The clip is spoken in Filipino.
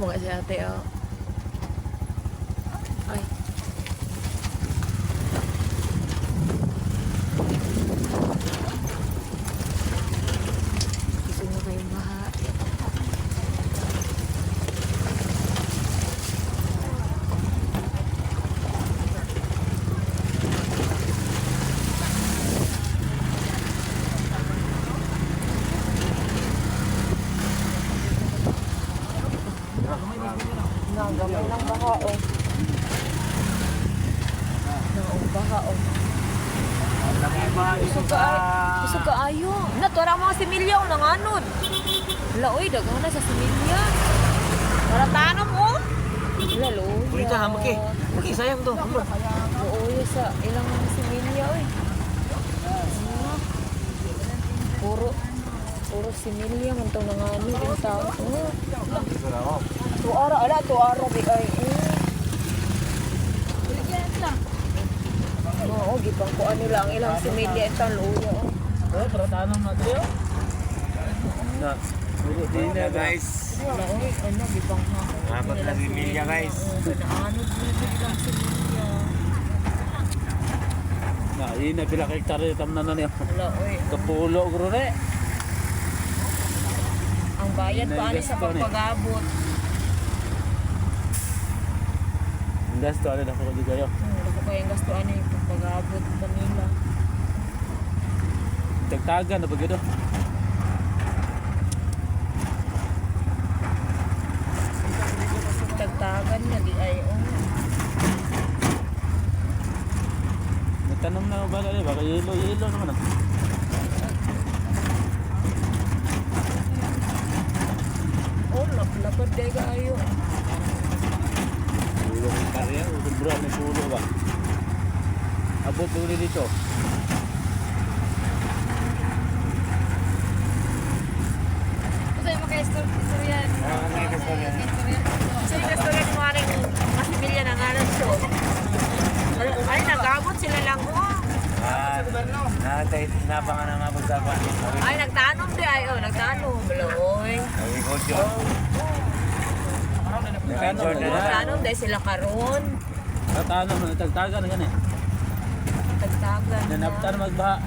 mga si ate, oh. Ay. Gusto nyo kayong baha. Nagamay ng baha, oh. Naong baha, oh. Gusto ka ayo. Natura mga similya, oh, nanganod. Wala, oy, dagang na sa similya. Para tanom, oh. Wala, loy. Kulita, maki. Maki, sayang to. Looy, sa ilang similya, oy. Puro similya, man itong nanganod yung tao. Oh. Tuara, di ay. Oo, gipang ko ano lang, ilang similya itong luya. Oh, para tanong na tayo. Na. Hindi na, guys. Ano, gipang ha. Apat na similya, guys. Naanod dito ilang similya. Na, yun na pila hektare tamnan na niya. Wala, oy. Kapulo ko rin. Ang bayad pa ani sa pagpagabot. Ang gasto, ano na ko di kayo. Ako kayang gasto ani pagpagabot kanila. Tagtagan na ba gito? Tagtagan na di ay, oh. Natanong na ba na baka yelo naman ah. Oh, lapad day kayo. Pulo ng karya, bro, may pulo ba? Abot ko dito. Kasi yung maka-istorya. Kasi yung istorya ni Maring Masimilya na nga lang siya. Ay, nag-abot sila lang, oh. Nakatay, sinapa nga na nga pagsapan. Ay, nagtanom di ay, oh, nagtanom. Baloy. Nagtanom dahil sila karon. Tatanong na, tagtagan na yan eh. Tagtagan na. Nanaptan magbaha.